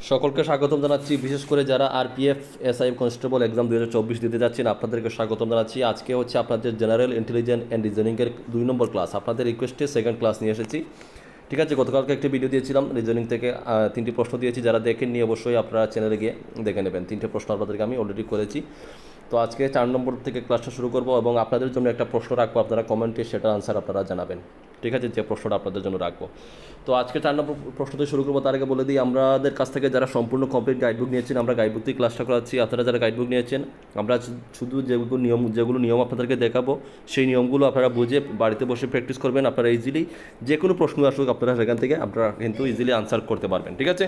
সকলকে স্বাগতম জানাচ্ছি। বিশেষ করে যারা আরপিএফ এসআই কনস্টেবল এক্সাম 2024 দিতে যাচ্ছেন আপনাদেরকে স্বাগতম জানাচ্ছি। আজকে হচ্ছে আপনাদের জেনারেল ইন্টেলিজেন্স অ্যান্ড রিজনিংয়ের 2 নম্বর ক্লাস। আপনাদের রিকোয়েস্টে সেকেন্ড ক্লাস নিয়ে এসেছি। ঠিক আছে, গতকালকে একটি ভিডিও দিয়েছিলাম, রিজনিং থেকে 3টি প্রশ্ন দিয়েছি। যারা দেখেননি অবশ্যই আপনারা চ্যানেলে গিয়ে দেখে নেবেন। 3টে প্রশ্ন আপনাদেরকে আমি অলরেডি করেছি। তো আজকে 4 নম্বর থেকে ক্লাসটা শুরু করব এবং আপনাদের জন্য একটা প্রশ্ন রাখবো, আপনারা কমেন্টে সেটার আনসার আপনারা জানাবেন। ঠিক আছে, যে প্রশ্নটা আপনাদের জন্য রাখবো। তো আজকে 4 নম্বর প্রশ্ন থেকে শুরু করবো। তার আগে বলে দিই, আমাদের কাছ থেকে যারা সম্পূর্ণ কমপ্লিট গাইডবুক নিয়েছেন, আমরা গাইডবুক থেকে ক্লাসটা করাচ্ছি। আপনারা যারা গাইডবুক নিয়েছেন, আমরা শুধু যেগুলো নিয়ম আপনাদেরকে দেখাবো, সেই নিয়মগুলো আপনারা বুঝে বাড়িতে বসে প্র্যাকটিস করবেন। আপনারা ইজিলি যে কোনো প্রশ্ন আসুক আপনারা সেখান থেকে আপনারা কিন্তু ইজিলি আনসার করতে পারবেন। ঠিক আছে,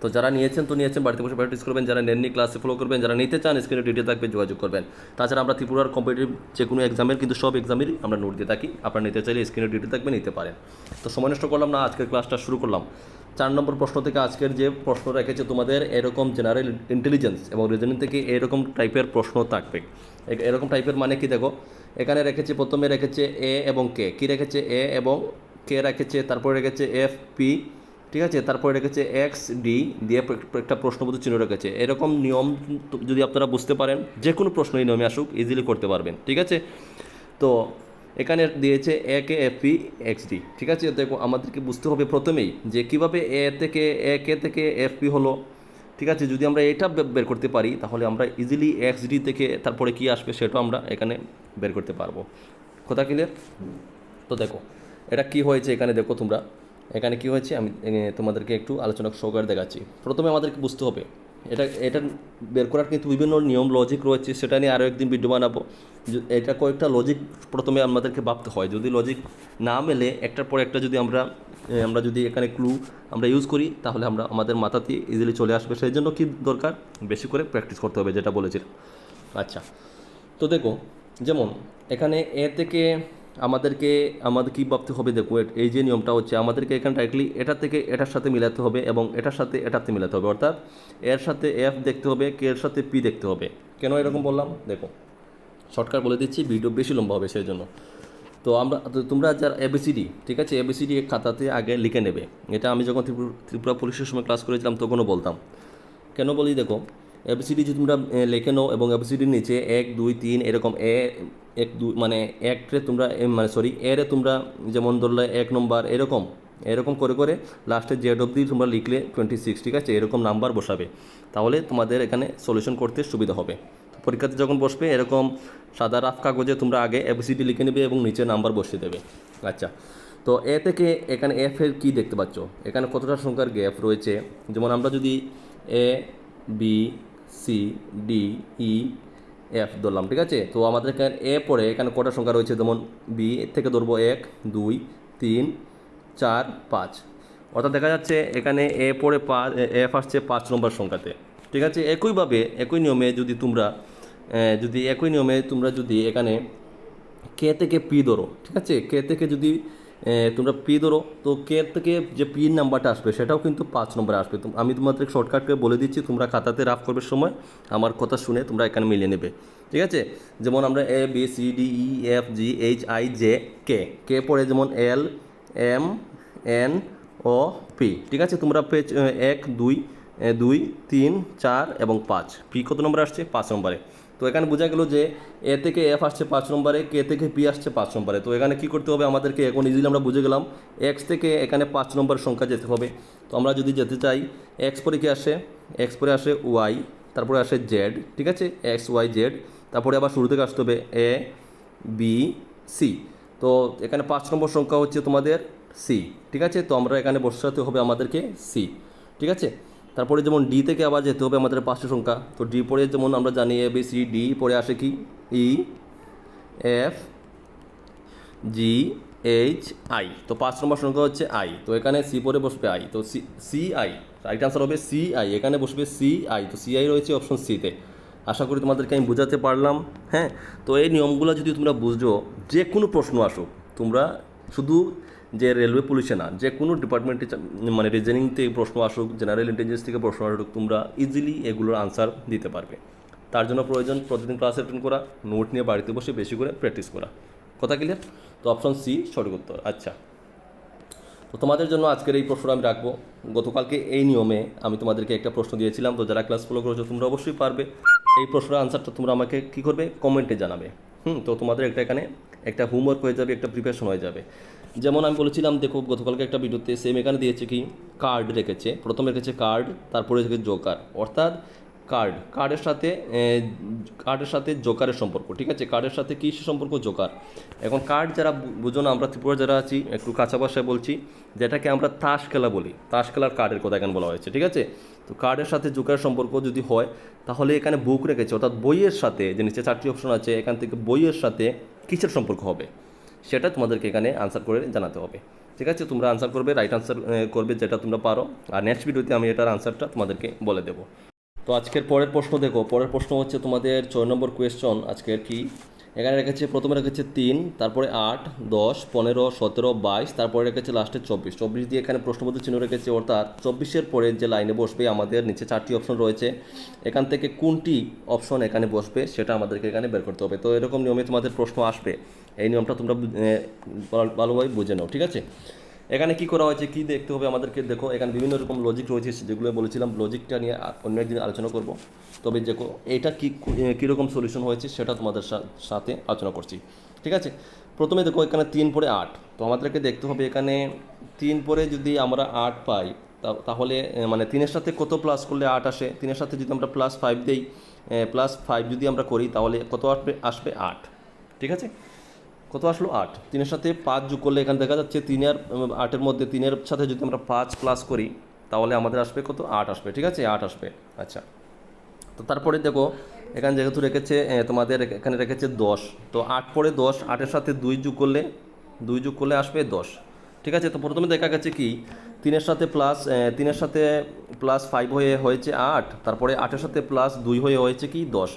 তো যারা নিয়েছেন বাড়িতে বসে প্র্যাকটিস করবেন, যারা নেননি ক্লাসে ফলো করবেন, যারা নিতে চান স্ক্রিনে ডিটেল থাকবে, যোগাযোগ করবেন। তাছাড়া আমরা ত্রিপুরার কম্পিটিটিভ যে কোনো এক্সামের কিন্তু সব এক্সামেরই আমরা নোট দিয়ে থাকি, আপনারা নিতে চাইলে স্ক্রিনে ডিটেল থাকবে, নিতে পারেন। তো সময় নষ্ট করলাম না, আজকের ক্লাসটা শুরু করলাম। 4 নম্বর প্রশ্ন থেকে আজকের যে প্রশ্ন রেখেছে তোমাদের, এরকম জেনারেল ইন্টেলিজেন্স এবং রিজনিং থেকে এরকম টাইপের প্রশ্ন থাকবে। এরকম টাইপের মানে কি দেখো, এখানে রেখেছে, প্রথমে রেখেছে এ এবং কে, কী রেখেছে এ এবং কে রেখেছে, তারপরে রেখেছে এফ পি, ঠিক আছে, তারপরে রেখেছে এক্স ডি দিয়ে একটা প্রশ্নবোধক চিহ্ন রেখেছে। এরকম নিয়ম যদি আপনারা বুঝতে পারেন, যে কোনো প্রশ্ন এই নিয়মে আসুক ইজিলি করতে পারবেন। ঠিক আছে, তো এখানে দিয়েছে A K F P X D. ঠিক আছে, দেখো আমাদেরকে বুঝতে হবে প্রথমেই যে কীভাবে এ কে থেকে এফ পি হলো। ঠিক আছে, যদি আমরা এটা বের করতে পারি তাহলে আমরা ইজিলি এক্স ডি থেকে তারপরে কী আসবে সেটাও আমরা এখানে বের করতে পারবো। কথা ক্লিয়ার? তো দেখো এটা কি হয়েছে, এখানে দেখো তোমরা, এখানে কি হয়েছে আমি তোমাদেরকে একটু আলোচনা সহকারে দেখাচ্ছি। প্রথমে আমাদেরকে বুঝতে হবে এটা বের করার কিন্তু বিভিন্ন নিয়ম লজিক রয়েছে, সেটা নিয়ে আরও একদিন ভিডিও বানাবো। এটা কয়েকটা লজিক প্রথমে আমাদেরকে ভাবতে হয়। যদি লজিক না মেলে একটার পর একটা যদি আমরা যদি এখানে ক্লু আমরা ইউজ করি তাহলে আমাদের মাথাতে ইজিলি চলে আসবে। সেই জন্য কি দরকার, বেশি করে প্র্যাকটিস করতে হবে, যেটা বলেছিলাম। আচ্ছা, তো দেখো যেমন এখানে এ থেকে আমাদের কী ভাবতে হবে, দেখো এই যে নিয়মটা হচ্ছে আমাদেরকে এখানে ডাইরেক্টলি এটা থেকে এটার সাথে মিলাতে হবে এবং এটার সাথে এটাতে মিলাতে হবে। অর্থাৎ এর সাথে এফ দেখতে হবে, কে এর সাথে পি দেখতে হবে। কেন এরকম বললাম দেখো, শর্টকাট বলে দিচ্ছি, ভিডিও বেশি লম্বা হবে সেই জন্য। তো তোমরা যারা এবিসিডি, ঠিক আছে, এবিসিডি খাতাতে আগে লিখে নেবে। এটা আমি যখন ত্রিপুরা পুলিশের সময় ক্লাস করেছিলাম তখনও বলতাম। কেন বলি দেখো, এবিসিডি যদি তোমরা লেখে নাও এবং এবিসিডির নিচে 1 2 3 এরকম এক দুই মানে একরে তোমরা এরে তোমরা যেমন ধরলে 1 নম্বর এরকম করে করে লাস্টে জেড অবধি তোমরা লিখলে 26, ঠিক আছে, এরকম নাম্বার বসাবে। তাহলে তোমাদের এখানে সলিউশন করতে সুবিধা হবে। পরীক্ষাতে যখন বসবে এরকম সাদা রাফ কাগজে তোমরা আগে এবিসিডি লিখে নেবে এবং নিচে নাম্বার বসিয়ে দেবে। আচ্ছা, তো এ থেকে এখানে এফ এর কী দেখতে পাচ্ছ, এখানে কতটা সংখ্যার গ্যাপ রয়েছে। যেমন আমরা যদি A B C D E F ধরলাম, ঠিক আছে, তো আমাদের এখানে এ পরে এখানে কটা সংখ্যা রয়েছে, যেমন বি থেকে ধরবো 1 2 3 4 5। অর্থাৎ দেখা যাচ্ছে এখানে এ পরে এফ আসছে 5 নম্বর সংখ্যাতে। ঠিক আছে, একই নিয়মে যদি এখানে কে থেকে পি ধরো, ঠিক আছে, কে থেকে যদি তোমরা পি ধরো, তো কে থেকে যে পির নাম্বারটা আসবে সেটাও কিন্তু 5 নম্বরে আসবে। আমি তোমাদের শর্টকাটকে বলে দিচ্ছি, তোমরা খাতাতে রাফ করবে সময় আমার কথা শুনে তোমরা এখানে মিলিয়ে নেবে। ঠিক আছে, যেমন আমরা A B C D E F G H I J K পরে যেমন L M N O P. ঠিক আছে, তোমরা পেজ 1 2 2 3 4 এবং 5, পি কত নম্বরে আসছে 5 নম্বরে। তো এখানে বোঝা গেল যে এ থেকে এফ আসছে 5 নম্বরে, কে থেকে পি আসছে 5 নম্বরে। তো এখানে কী করতে হবে আমাদেরকে, এখন ইজিলি আমরা বুঝে গেলাম এক্স থেকে এখানে 5 নম্বর সংখ্যা যেতে হবে। তো আমরা যদি যেতে চাই, এক্স পরে কি আসে, এক্স পরে আসে ওয়াই, তারপরে আসে জেড, ঠিক আছে, এক্স ওয়াই জেড, তারপরে আবার শুরু থেকে আসতে হবে এ বি সি। তো এখানে 5 নম্বর সংখ্যা হচ্ছে তোমাদের সি। ঠিক আছে, তো আমরা এখানে বসাতে হবে আমাদেরকে সি। ঠিক আছে, তারপরে যেমন ডি থেকে আবার যেতে হবে আমাদের 5টা সংখ্যা। তো ডি পরে যেমন আমরা জানি এ বি সি ডি পরে আসে কি ই এফ জি এইচ আই। তো 5 নম্বর সংখ্যা হচ্ছে আই, তো এখানে সি পরে বসবে আই, তো সি আই, রাইট আনসার হবে সি আই, এখানে বসবে সি আই। তো সি আই রয়েছে অপশন সিতে। আশা করি তোমাদেরকে আমি বোঝাতে পারলাম। হ্যাঁ, তো এই নিয়মগুলো যদি তোমরা বুঝো, যে কোনো প্রশ্ন আসুক, তোমরা শুধু যে রেলওয়ে পুলিশে না, যে কোনো ডিপার্টমেন্টে মানে রিজনিং থেকে প্রশ্ন আসুক, জেনারেল ইন্টেলিজেন্স থেকে প্রশ্ন আসুক, তোমরা ইজিলি এগুলোর আনসার দিতে পারবে। তার জন্য প্রয়োজন প্রতিদিন ক্লাস অ্যাটেন্ড করা, নোট নিয়ে বাড়িতে বসে বেশি করে প্র্যাকটিস করা। কথা ক্লিয়ার? তো অপশন সি সঠিক উত্তর। আচ্ছা, তো তোমাদের জন্য আজকের এই প্রশ্নটা আমি রাখবো। গতকালকে এই নিয়মে আমি তোমাদেরকে একটা প্রশ্ন দিয়েছিলাম, তো যারা ক্লাস ফলো করেছো তোমরা অবশ্যই পারবে। এই প্রশ্নের আনসারটা তোমরা আমাকে কী করবে, কমেন্টে জানাবে। তো তোমাদের এখানে একটা হোমওয়ার্ক হয়ে যাবে, একটা প্রিপারেশন হয়ে যাবে। যেমন আমি বলেছিলাম, দেখো গতকালকে একটা ভিডিওতে সেম এখানে দিয়েছে কি কার্ড রেখেছে, প্রথমে রেখেছে কার্ড, তারপরে রেখেছে জোকার, অর্থাৎ কার্ডের সাথে জোকারের সম্পর্ক। ঠিক আছে, কার্ডের সাথে কী সম্পর্ক, জোকার। এখন কার্ড যারা বুঝো না, আমরা ত্রিপুরা যারা আছি একটু কাঁচা ভাষায় বলছি, যেটাকে আমরা তাস খেলা বলি, তাস খেলার কার্ডের কথা এখানে বলা হয়েছে। ঠিক আছে, তো কার্ডের সাথে জোকারের সম্পর্ক যদি হয়, তাহলে এখানে বুক রেখেছে, অর্থাৎ বইয়ের সাথে, যে নিচে 4টি অপশন আছে, এখান থেকে বইয়ের সাথে কিসের সম্পর্ক হবে সেটা তোমাদেরকে এখানে আনসার করে জানাতে হবে। ঠিক আছে, তোমরা আনসার করবে, রাইট আনসার করবে যেটা তোমরা পারো, আর নেক্সট ভিডিওতে আমি এটার আনসারটা তোমাদেরকে বলে দেবো। তো আজকের পরের প্রশ্ন দেখো, পরের প্রশ্ন হচ্ছে তোমাদের 6 নম্বর কোয়েশ্চন আজকের কি। এখানে রেখেছে, প্রথমে রেখেছে 3, তারপরে 8, 10, 15, 17, 22, তারপরে রেখেছে লাস্টে 24 দিয়ে এখানে প্রশ্নবোধক চিহ্ন রেখেছে, অর্থাৎ 24-এর পরে যে লাইনে বসবে আমাদের নিচে 4টি অপশন রয়েছে, এখান থেকে কোনটি অপশন এখানে বসবে সেটা আমাদেরকে এখানে বের করতে হবে। তো এরকম নিয়মে তোমাদের প্রশ্ন আসবে, এই নিয়মটা তোমরা ভালোভাবে বুঝে নাও। ঠিক আছে, এখানে কি করা হয়েছে, কি দেখতে হবে আমাদেরকে, দেখো এখানে বিভিন্ন রকম লজিক রয়েছে, যেগুলো বলেছিলাম লজিকটা নিয়ে অন্য একদিন আলোচনা করব। তবে দেখো এটা কীরকম সলিউশন হয়েছে সেটা তোমাদের সাথে আলোচনা করছি। ঠিক আছে, প্রথমে দেখো এখানে 3 পরে 8, তো আমাদেরকে দেখতে হবে এখানে 3 পরে যদি আমরা 8 পাই, তাহলে মানে 3-এর সাথে কত প্লাস করলে 8 আসে, 3-এর সাথে যদি আমরা +5 দিই, +5 যদি আমরা করি তাহলে কত আসবে 8। ঠিক আছে, কত আসলো 8, 3-এর সাথে 5 যোগ করলে এখানে দেখা যাচ্ছে 3 আর 8-এর মধ্যে 3-এর সাথে যদি আমরা 5 প্লাস করি তাহলে আমাদের আসবে কত, 8 আসবে। ঠিক আছে, 8 আসবে। আচ্ছা, তো তারপরে দেখো এখানে যেহেতু রেখেছে তোমাদের এখানে রেখেছে 10, তো 8 পরে 10, 8-এর সাথে 2 যোগ করলে আসবে 10। ঠিক আছে, তো প্রথমে দেখা গেছে কি 3-এর সাথে +5 হয়েছে 8, তারপরে 8-এর সাথে +2 হয়েছে কি 10।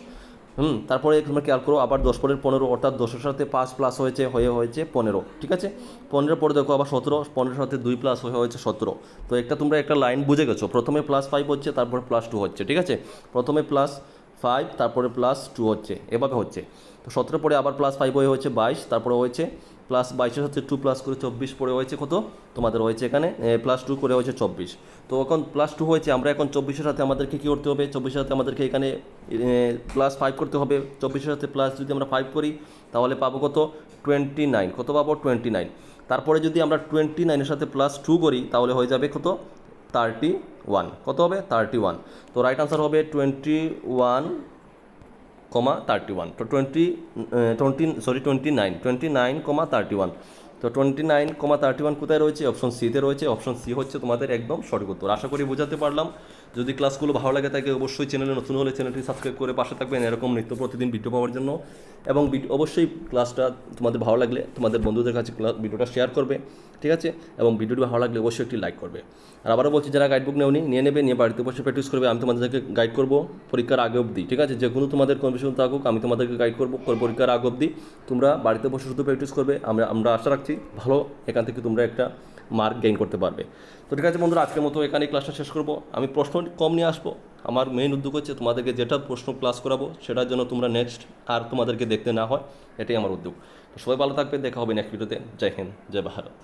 তারপরে তোমরা খেয়াল করো, আবার 10 পরের 15, অর্থাৎ 10-এর সাথে 5 প্লাস হয়েছে 15। ঠিক আছে, 15 পরে দেখো আবার 17, 15-এর সাথে 2 প্লাস হয়েছে 17। তো তোমরা একটা লাইন বুঝে গেছো, প্রথমে +5 হচ্ছে, তারপরে +2 হচ্ছে। ঠিক আছে, প্রথমে +5 তারপরে +2 হচ্ছে, এভাবে হচ্ছে। তো 17 পরে আবার +5 হয়েছে 22, তারপরে হয়েছে +22-এর সাথে 2 প্লাস করে 24 পরে হয়েছে কত, তোমাদের হয়েছে এখানে +2 করে হয়েছে 24। তো এখন +2 হয়েছে, আমরা এখন 24-এর সাথে আমাদেরকে কী করতে হবে, 24-এর সাথে আমাদেরকে এখানে +5 করতে হবে। 24-এর সাথে প্লাস যদি আমরা 5 করি তাহলে পাবো কত, 29। কত পাবো, 29। তারপরে যদি আমরা 29-এর সাথে +2 করি তাহলে হয়ে যাবে কত, 31। কত হবে, 31। তো রাইট আনসার হবে 21,31। তো 29,31। তো 29,31 কোথায় রয়েছে, অপশন সিতে রয়েছে। অপশন সি হচ্ছে তোমাদের একদম সঠিক উত্তর। আশা করি বোঝাতে পারলাম। যদি ক্লাসগুলো ভালো লাগে থাকে অবশ্যই চ্যানেলে নতুন হলে চ্যানেলটি সাবস্ক্রাইব করে পাশে থাকবেন এরকম নিত্য প্রতিদিন ভিডিও পাওয়ার জন্য। এবং অবশ্যই ক্লাসটা তোমাদের ভালো লাগলে তোমাদের বন্ধুদের কাছে ভিডিওটা শেয়ার করবে। ঠিক আছে, এবং ভিডিওটি ভালো লাগলে অবশ্যই একটি লাইক করবে। আর আবারও বলছি, যারা গাইডবুক নিয়ে নেবে, নিয়ে বাড়িতে বসে প্র্যাকটিস করবে। আমি তোমাদেরকে গাইড করবো পরীক্ষার আগে অবধি। ঠিক আছে, যে কোনো তোমাদের কনফিউশন থাকুক আমি তোমাদেরকে গাইড করবো পরীক্ষার আগে অবধি। তোমরা বাড়িতে বসে শুধু প্র্যাকটিস করবে, আমরা আশা রাখছি ভালো এখান থেকে তোমরা একটা মার্ক গেইন করতে পারবে। তো ঠিক আছে বন্ধুরা, আজকের মতো এখানে ক্লাসটা শেষ করবো। আমি প্রশ্ন কম নিয়ে আসবো, আমার মেইন উদ্যোগ হচ্ছে তোমাদেরকে যেটা প্রশ্ন ক্লাস করাবো সেটার জন্য তোমরা নেক্সট আর তোমাদেরকে দেখতে না হয়, এটাই আমার উদ্যোগ। তো সবাই ভালো থাকবে, দেখা হবে নেক্সট ভিডিওতে। জয় হিন্দ, জয় ভারত।